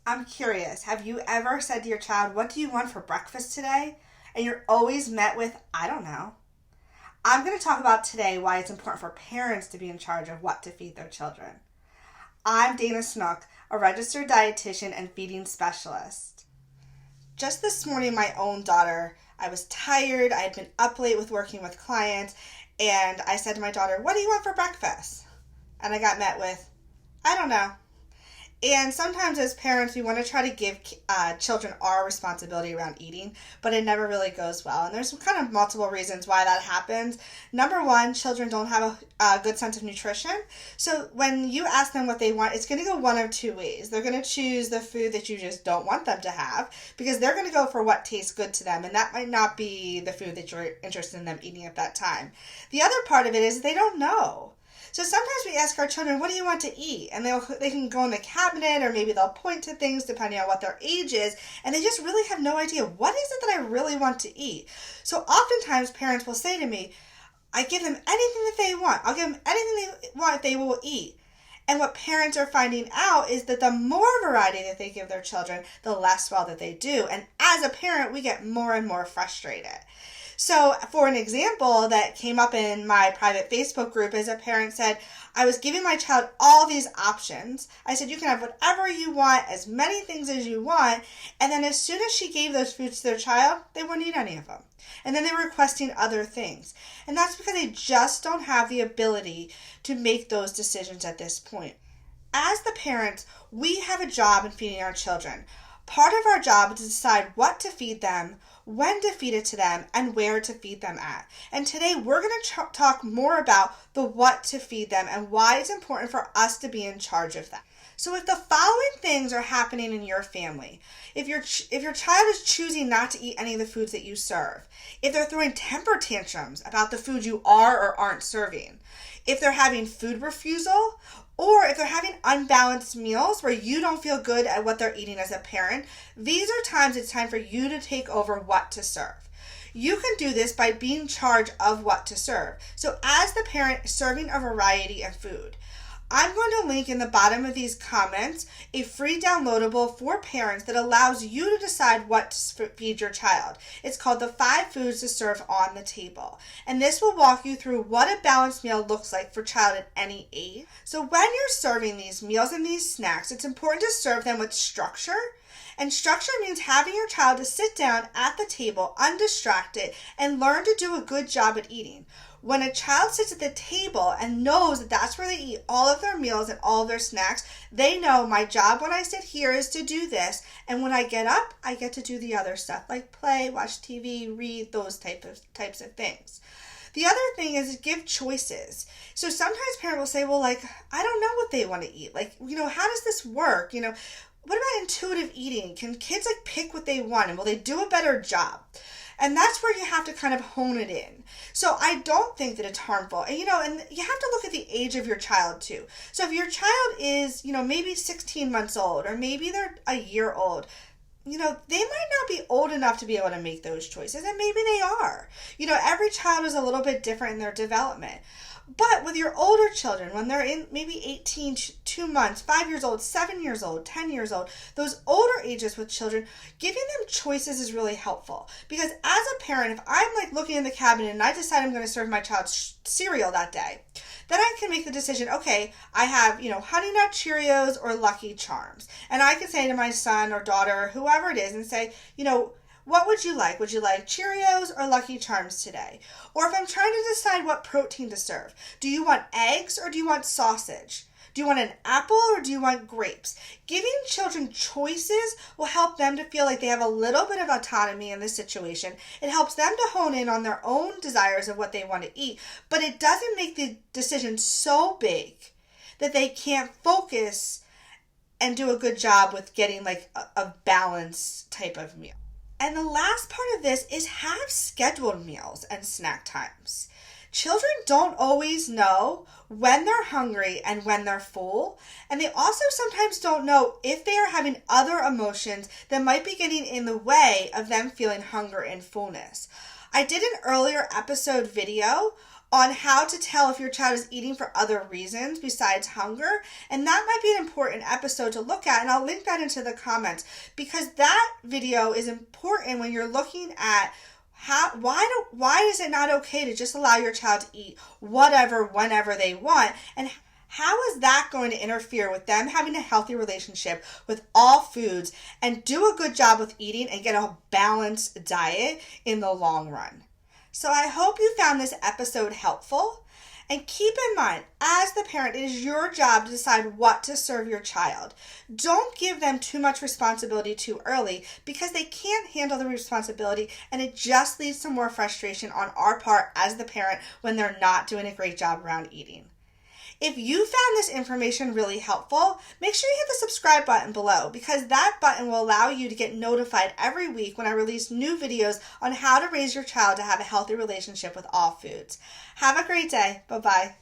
I'm curious, have you ever said to your child, "What do you want for breakfast today?" And you're always met with, "I don't know." I'm going to talk about today why it's important for parents to be in charge of what to feed their children. I'm Dana Snook, a registered dietitian and feeding specialist. Just this morning, my own daughter, I was tired, I had been up late with working with clients, and I said to my daughter, "What do you want for breakfast?" And I got met with, "I don't know." And sometimes as parents, we want to try to give children our responsibility around eating, but it never really goes well. And there's kind of multiple reasons why that happens. Number one, children don't have a good sense of nutrition. So when you ask them what they want, it's going to go one of two ways. They're going to choose the food that you just don't want them to have because they're going to go for what tastes good to them. And that might not be the food that you're interested in them eating at that time. The other part of it is they don't know. So sometimes we ask our children, "What do you want to eat?" And they can go in the cabinet, or maybe they'll point to things depending on what their age is, and they just really have no idea, what is it that I really want to eat? So oftentimes parents will say to me, I give them anything that they want. I'll give them anything they want, they will eat. And what parents are finding out is that the more variety that they give their children, the less well that they do. And as a parent, we get more and more frustrated. So for an example that came up in my private Facebook group is a parent said, I was giving my child all these options. I said, you can have whatever you want, as many things as you want. And then as soon as she gave those foods to their child, they wouldn't eat any of them. And then they were requesting other things. And that's because they just don't have the ability to make those decisions at this point. As the parents, we have a job in feeding our children. Part of our job is to decide what to feed them, when to feed it to them, and where to feed them at. And today we're going to talk more about the what to feed them and why it's important for us to be in charge of that. So if the following things are happening in your family, if your child is choosing not to eat any of the foods that you serve, if they're throwing temper tantrums about the food you are or aren't serving, if they're having food refusal, or if they're having unbalanced meals where you don't feel good at what they're eating as a parent, these are times it's time for you to take over what to serve. You can do this by being in charge of what to serve. So as the parent serving a variety of food, I'm going to link in the bottom of these comments a free downloadable for parents that allows you to decide what to feed your child. It's called the 5 Foods to Serve on the Table. And this will walk you through what a balanced meal looks like for child at any age. So when you're serving these meals and these snacks, it's important to serve them with structure. And structure means having your child to sit down at the table undistracted and learn to do a good job at eating. When a child sits at the table and knows that that's where they eat all of their meals and all of their snacks, they know my job when I sit here is to do this. And when I get up, I get to do the other stuff like play, watch TV, read, those types of things. The other thing is give choices. So sometimes parents will say, well, I don't know what they want to eat. How does this work? What about intuitive eating? Can kids pick what they want, and will they do a better job? And that's where you have to kind of hone it in. So I don't think that it's harmful. And you have to look at the age of your child too. So if your child is, maybe 16 months old, or maybe they're a year old, they might not be old enough to be able to make those choices, and maybe they are. Every child is a little bit different in their development. But with your older children, when they're in maybe 18, 2 months, 5 years old, 7 years old, 10 years old, those older ages with children, giving them choices is really helpful. Because as a parent, if I'm looking in the cabinet and I decide I'm going to serve my child cereal that day, then I can make the decision, okay, I have, Honey Nut Cheerios or Lucky Charms. And I can say to my son or daughter, whoever it is, and say, what would you like? Would you like Cheerios or Lucky Charms today? Or if I'm trying to decide what protein to serve, do you want eggs or do you want sausage? Do you want an apple or do you want grapes? Giving children choices will help them to feel like they have a little bit of autonomy in this situation. It helps them to hone in on their own desires of what they want to eat, but it doesn't make the decision so big that they can't focus and do a good job with getting a balanced type of meal. And the last part of this is have scheduled meals and snack times. Children don't always know when they're hungry and when they're full, and they also sometimes don't know if they are having other emotions that might be getting in the way of them feeling hunger and fullness. I did an earlier episode video on how to tell if your child is eating for other reasons besides hunger. And that might be an important episode to look at, and I'll link that into the comments, because that video is important when you're looking at why is it not okay to just allow your child to eat whatever, whenever they want, and how is that going to interfere with them having a healthy relationship with all foods and do a good job with eating and get a balanced diet in the long run? So I hope you found this episode helpful. And keep in mind, as the parent, it is your job to decide what to serve your child. Don't give them too much responsibility too early, because they can't handle the responsibility, and it just leads to more frustration on our part as the parent when they're not doing a great job around eating. If you found this information really helpful, make sure you hit the subscribe button below, because that button will allow you to get notified every week when I release new videos on how to raise your child to have a healthy relationship with all foods. Have a great day. Bye-bye.